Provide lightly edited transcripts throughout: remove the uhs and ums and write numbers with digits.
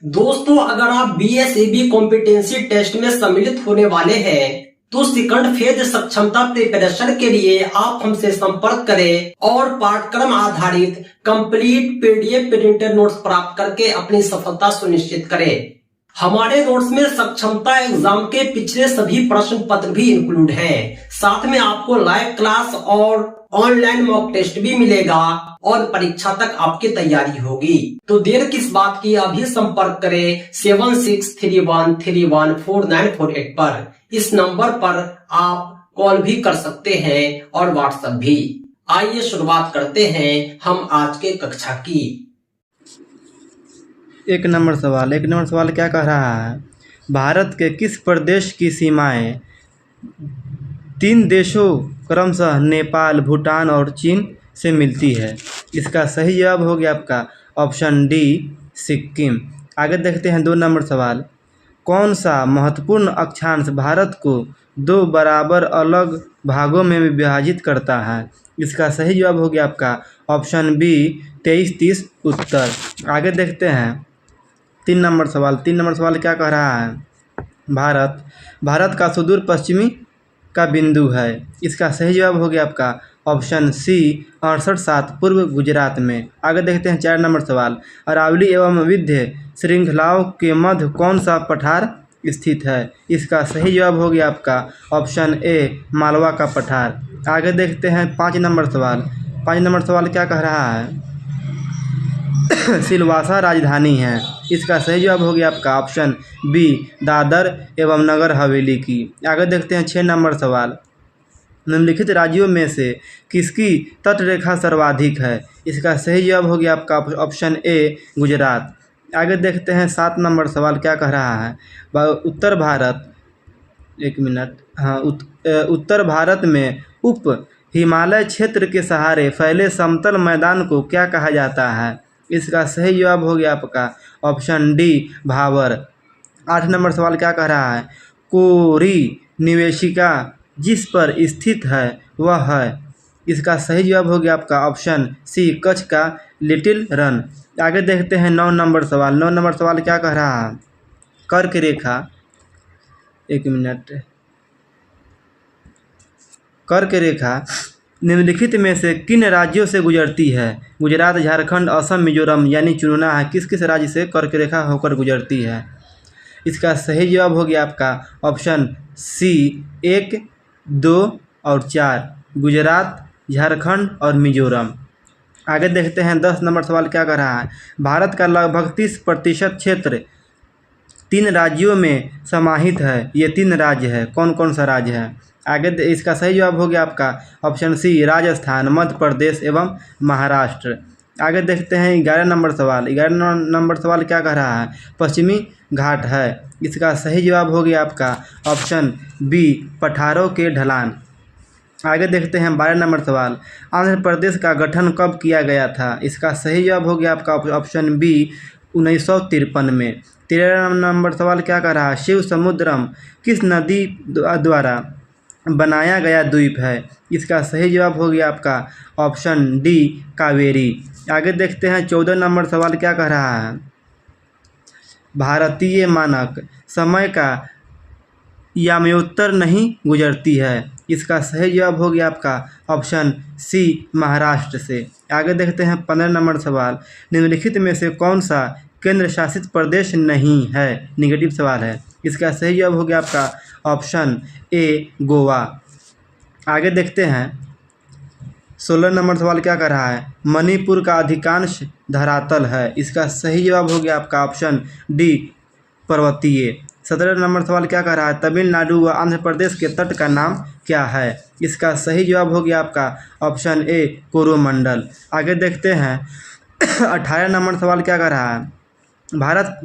दोस्तों, अगर आप बीएसईबी कॉम्पिटेंसी टेस्ट में सम्मिलित होने वाले हैं तो सेकंड फेज सक्षमता प्रिपरेशन के लिए आप हमसे संपर्क करें और पाठ्यक्रम आधारित कंप्लीट पीडीएफ प्रिंटेड नोट्स प्राप्त करके अपनी सफलता सुनिश्चित करें। हमारे नोट्स में सक्षमता एग्जाम के पिछले सभी प्रश्न पत्र भी इंक्लूड हैं। साथ में आपको लाइव क्लास और ऑनलाइन मॉक टेस्ट भी मिलेगा और परीक्षा तक आपकी तैयारी होगी। तो देर किस बात की, अभी संपर्क करें 7631314948 पर। इस नंबर पर आप कॉल भी कर सकते हैं और व्हाट्सएप भी। आइए शुरुआत करते हैं हम आज के कक्षा की। एक नंबर सवाल क्या कह रहा है? भारत के किस प्रदेश की सीमाएं 3 देशों क्रमशः नेपाल, भूटान और चीन से मिलती है? इसका सही जवाब हो गया आपका ऑप्शन डी, सिक्किम। आगे देखते हैं 2 नंबर सवाल। कौन सा महत्वपूर्ण अक्षांश भारत को 2 बराबर अलग भागों में विभाजित करता है? इसका सही जवाब हो गया आपका ऑप्शन बी, 23-30 उत्तर। आगे देखते हैं 3 नंबर सवाल क्या कह रहा है? भारत का सुदूर पश्चिमी का बिंदु है। इसका सही जवाब हो गया आपका ऑप्शन सी, 68-7 पूर्व गुजरात में। आगे देखते हैं 4 नंबर सवाल। अरावली एवं विंध्य श्रृंखलाओं के मध्य कौन सा पठार स्थित है? इसका सही जवाब हो गया आपका ऑप्शन ए, मालवा का पठार। आगे देखते हैं 5 नंबर सवाल क्या कह रहा है? सिलवासा राजधानी है। इसका सही जवाब हो गया आपका ऑप्शन बी, दादर एवं नगर हवेली की। आगे देखते हैं 6 नंबर सवाल। निम्नलिखित राज्यों में से किसकी तटरेखा सर्वाधिक है? इसका सही जवाब हो गया आपका ऑप्शन ए, गुजरात। आगे देखते हैं 7 नंबर सवाल क्या कह रहा है? उत्तर भारत में उप हिमालय क्षेत्र के सहारे फैले समतल मैदान को क्या कहा जाता है? इसका सही जवाब हो गया आपका ऑप्शन डी, भावर। 8 नंबर सवाल क्या कह रहा है? कोरी निवेशिका जिस पर स्थित है वह है। इसका सही जवाब हो गया आपका ऑप्शन सी, कच्छ का लिटिल रन। आगे देखते हैं 9 नंबर सवाल क्या कह रहा है? कर्क रेखा निम्नलिखित में से किन राज्यों से गुजरती है? गुजरात, झारखंड, असम, मिजोरम यानी चुनना है किस किस राज्य से कर्क रेखा होकर गुजरती है। इसका सही जवाब हो गया आपका ऑप्शन सी, 1, 2 और 4, गुजरात, झारखंड और मिजोरम। आगे देखते हैं 10 नंबर सवाल क्या कह रहा है? भारत का लगभग 30% क्षेत्र 3 राज्यों में समाहित है। ये 3 राज्य है, कौन कौन सा राज्य है? आगे इसका सही जवाब हो गया आपका ऑप्शन सी, राजस्थान, मध्य प्रदेश एवं महाराष्ट्र। आगे देखते हैं 11 नंबर सवाल क्या कह रहा है? पश्चिमी घाट है। इसका सही जवाब हो गया आपका ऑप्शन बी, पठारों के ढलान। आगे देखते हैं 12 नंबर सवाल। आंध्र प्रदेश का गठन कब किया गया था? इसका सही जवाब हो गया आपका ऑप्शन बी, 1953 में। 13 नंबर सवाल क्या कह रहा है? शिव समुद्रम किस नदी द्वारा बनाया गया द्वीप है? इसका सही जवाब हो गया आपका ऑप्शन डी, कावेरी। आगे देखते हैं 14 नंबर सवाल क्या कह रहा है? भारतीय मानक समय का याम्योत्तर नहीं गुजरती है। इसका सही जवाब हो गया आपका ऑप्शन सी, महाराष्ट्र से। आगे देखते हैं 15 नंबर सवाल। निम्नलिखित में से कौन सा केंद्र शासित प्रदेश नहीं है? निगेटिव सवाल है। इसका सही जवाब हो गया आपका ऑप्शन ए, गोवा। आगे देखते हैं 16 नंबर सवाल क्या कर रहा है? मणिपुर का अधिकांश धरातल है। इसका सही जवाब हो गया आपका ऑप्शन डी, पर्वतीय। 17 नंबर सवाल क्या कह रहा है? तमिलनाडु व आंध्र प्रदेश के तट का नाम क्या है? इसका सही जवाब हो गया आपका ऑप्शन ए, कोरोमंडल। आगे देखते हैं 18 नंबर सवाल क्या कह रहा है? भारत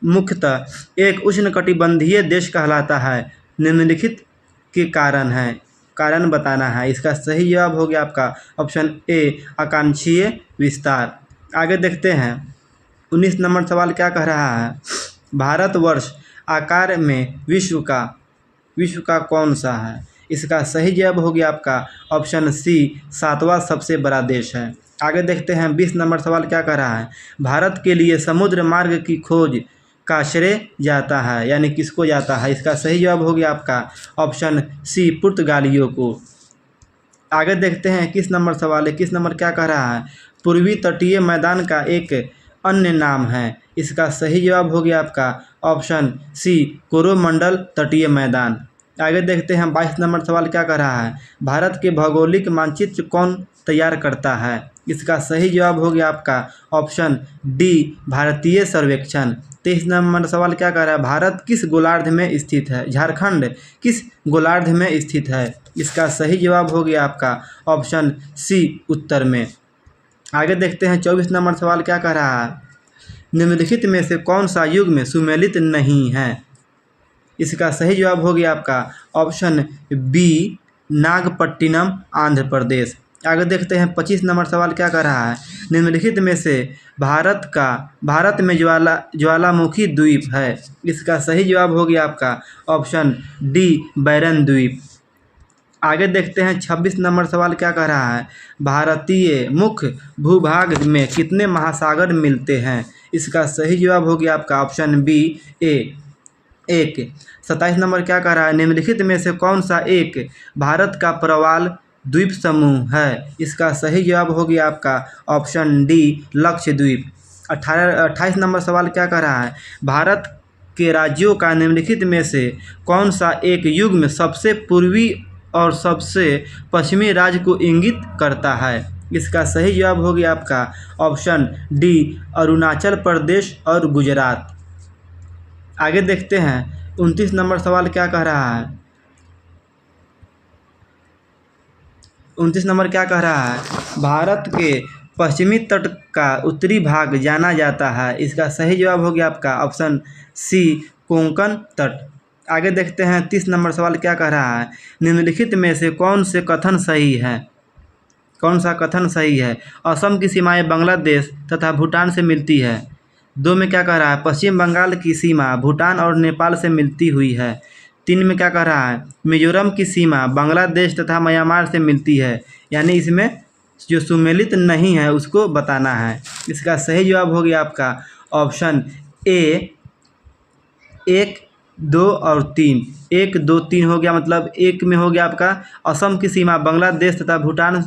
मुख्यतः एक उष्णकटिबंधीय देश कहलाता है। निम्नलिखित के कारण बताना है। इसका सही जवाब हो गया आपका ऑप्शन ए, आकांक्षीय विस्तार। आगे देखते हैं 19 नंबर सवाल क्या कह रहा है? भारतवर्ष आकार में विश्व का कौन सा है? इसका सही जवाब हो गया आपका ऑप्शन सी, 7वां सबसे बड़ा देश है। आगे देखते हैं 20 नंबर सवाल क्या कह रहा है। भारत के लिए समुद्र मार्ग की खोज का श्रेय जाता है, यानी किसको जाता है। इसका सही जवाब हो गया आपका ऑप्शन सी, पुर्तगालियों को। आगे देखते हैं 21 नंबर सवाल। 21 नंबर क्या कह रहा है। पूर्वी तटीय मैदान का एक अन्य नाम है। इसका सही जवाब हो गया आपका ऑप्शन सी, कोरोमंडल तटीय मैदान। आगे देखते हैं 22 नंबर सवाल क्या कह रहा है। भारत के भौगोलिक मानचित्र कौन तैयार करता है। इसका सही जवाब हो गया आपका ऑप्शन डी, भारतीय सर्वेक्षण। 23 नंबर सवाल क्या कह रहा है। भारत किस गोलार्ध में स्थित है। झारखंड किस गोलार्ध में स्थित है। इसका सही जवाब हो गया आपका ऑप्शन सी, उत्तर में। आगे देखते हैं 24 नंबर सवाल क्या कह रहा है। निम्नलिखित में से कौन सा युग में सुमेलित नहीं है। इसका सही जवाब हो गया आपका ऑप्शन बी, नागपट्टिनम, आंध्र प्रदेश। आगे देखते हैं 25 नंबर सवाल क्या कह रहा है। निम्नलिखित में से भारत में ज्वालामुखी द्वीप है। इसका सही जवाब हो गया आपका ऑप्शन डी, बैरन द्वीप। आगे देखते हैं 26 नंबर सवाल क्या कह रहा है। भारतीय मुख्य भूभाग में कितने महासागर मिलते हैं। इसका सही जवाब हो गया आपका ऑप्शन बी, एक। 27 नंबर क्या कह रहा है। निम्नलिखित में से कौन सा एक भारत का प्रवाल द्वीप समूह है। इसका सही जवाब हो गया आपका ऑप्शन डी, लक्षद्वीप। 28 नंबर सवाल क्या कह रहा है। भारत के राज्यों का निम्नलिखित में से कौन सा एक युग में सबसे पूर्वी और सबसे पश्चिमी राज्य को इंगित करता है। इसका सही जवाब हो गया आपका ऑप्शन डी, अरुणाचल प्रदेश और गुजरात। आगे देखते हैं 29 नंबर सवाल क्या कह रहा है। 29 नंबर क्या कह रहा है। भारत के पश्चिमी तट का उत्तरी भाग जाना जाता है। इसका सही जवाब हो गया आपका ऑप्शन सी, कोंकण तट। आगे देखते हैं 30 नंबर सवाल क्या कह रहा है। निम्नलिखित में से कौन सा कथन सही है। असम की सीमाएं बांग्लादेश तथा भूटान से मिलती है। 2 में क्या कह रहा है। पश्चिम बंगाल की सीमा भूटान और नेपाल से मिलती हुई है। 3 में क्या कह रहा है। मिजोरम की सीमा बांग्लादेश तथा म्यांमार से मिलती है। यानी इसमें जो सुमेलित नहीं है उसको बताना है। इसका सही जवाब हो गया आपका ऑप्शन ए, 1, 2 और 3। 1, 2, 3 हो गया, मतलब 1 में हो गया आपका असम की सीमा बांग्लादेश तथा भूटान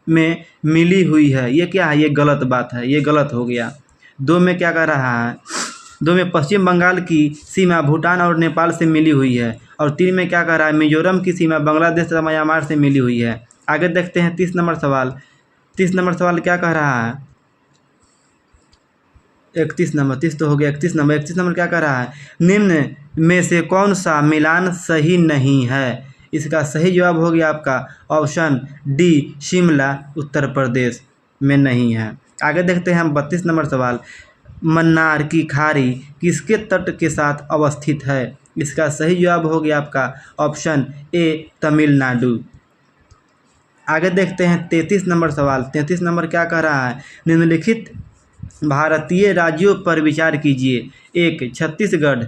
में मिली हुई है। ये क्या है, ये गलत बात है, ये गलत हो गया। 2 में क्या कह रहा है। 2 में पश्चिम बंगाल की सीमा भूटान और नेपाल से मिली हुई है। और 3 में क्या कह रहा है। मिजोरम की सीमा बांग्लादेश तथा म्यांमार से मिली हुई है। आगे देखते हैं 30 नंबर सवाल। 30 नंबर सवाल क्या कह रहा है। 31 नंबर, 30 तो हो गया। 31 नंबर क्या कह रहा है। निम्न में से कौन सा मिलान सही नहीं है। इसका सही जवाब हो गया आपका ऑप्शन डी, शिमला उत्तर प्रदेश में नहीं है। आगे देखते हैं हम 32 नंबर सवाल। मन्नार की खाड़ी किसके तट के साथ अवस्थित है। इसका सही जवाब हो गया आपका ऑप्शन ए, तमिलनाडु। आगे देखते हैं 33 नंबर सवाल। 33 नंबर क्या कह रहा है। निम्नलिखित भारतीय राज्यों पर विचार कीजिए। 1, छत्तीसगढ़,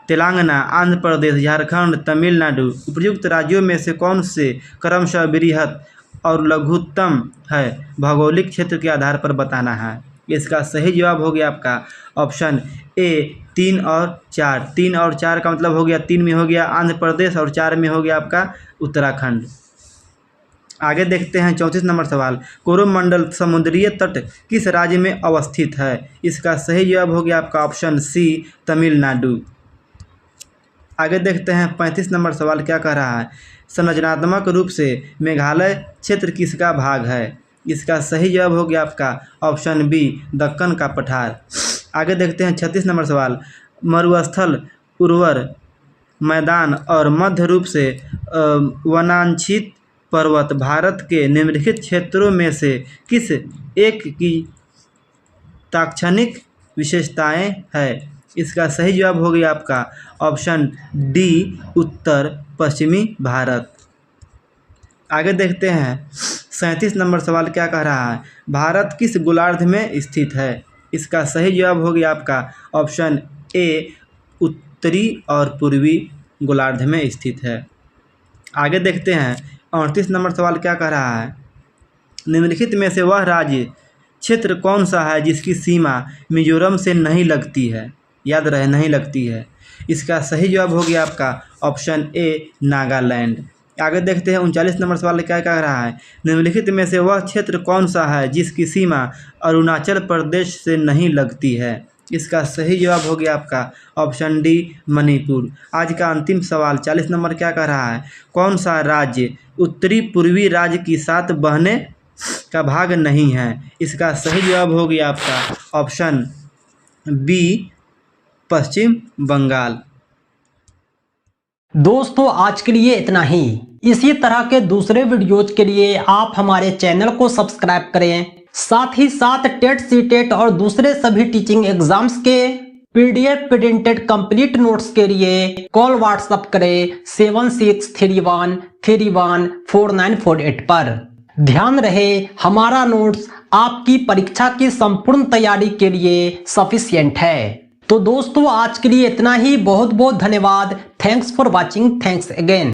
तेलंगाना, आंध्र प्रदेश, झारखंड, तमिलनाडु। उपयुक्त राज्यों में से कौन से क्रमशः बृहत और लघुत्तम है। भौगोलिक क्षेत्र के आधार पर बताना है। इसका सही जवाब हो गया आपका ऑप्शन ए, 3 और 4। 3 और 4 का मतलब हो गया 3 में हो गया आंध्र प्रदेश और 4 में हो गया आपका उत्तराखंड। आगे देखते हैं 34 नंबर सवाल। कोरोमंडल समुद्रीय तट किस राज्य में अवस्थित है। इसका सही जवाब हो गया आपका ऑप्शन सी, तमिलनाडु। आगे देखते हैं 35 नंबर सवाल क्या कह रहा है। संरचनात्मक रूप से मेघालय क्षेत्र किसका भाग है। इसका सही जवाब हो गया आपका ऑप्शन बी, दक्कन का पठार। आगे देखते हैं 36 नंबर सवाल। मरुस्थल, उर्वर मैदान और मध्य रूप से वनांछित पर्वत भारत के निम्नलिखित क्षेत्रों में से किस एक की ताक्षणिक विशेषताएं है। इसका सही जवाब हो गया आपका ऑप्शन डी, उत्तर पश्चिमी भारत। आगे देखते हैं 37 नंबर सवाल क्या कह रहा है। भारत किस गोलार्ध में स्थित है। इसका सही जवाब हो गया आपका ऑप्शन ए, उत्तरी और पूर्वी गोलार्ध में स्थित है। आगे देखते हैं 38 नंबर सवाल क्या कह रहा है। निम्नलिखित में से वह राज्य क्षेत्र कौन सा है जिसकी सीमा मिजोरम से नहीं लगती है? याद रहे, नहीं लगती है। इसका सही जवाब हो गया आपका ऑप्शन ए नागालैंड। आगे देखते हैं 39 नंबर सवाल क्या कह रहा है। निम्नलिखित में से वह क्षेत्र कौन सा है जिसकी सीमा अरुणाचल प्रदेश से नहीं लगती है? इसका सही जवाब हो गया आपका ऑप्शन डी मणिपुर। आज का अंतिम सवाल 40 नंबर क्या कह रहा है। कौन सा राज्य उत्तरी पूर्वी राज्य की 7 बहनें का भाग नहीं है? इसका सही जवाब हो गया आपका ऑप्शन बी पश्चिम बंगाल। दोस्तों आज के लिए इतना ही। इसी तरह के दूसरे वीडियोज के लिए आप हमारे चैनल को सब्सक्राइब करें। साथ ही साथ टेट सीटेट और दूसरे सभी टीचिंग एग्जाम्स के पीडीएफ प्रिंटेड कंप्लीट नोट्स के लिए कॉल व्हाट्सएप करें 7631314948 पर। ध्यान रहे हमारा नोट्स आपकी परीक्षा की संपूर्ण तैयारी के लिए सफिशिएंट है। तो दोस्तों आज के लिए इतना ही। बहुत बहुत धन्यवाद। Thanks for watching. Thanks again.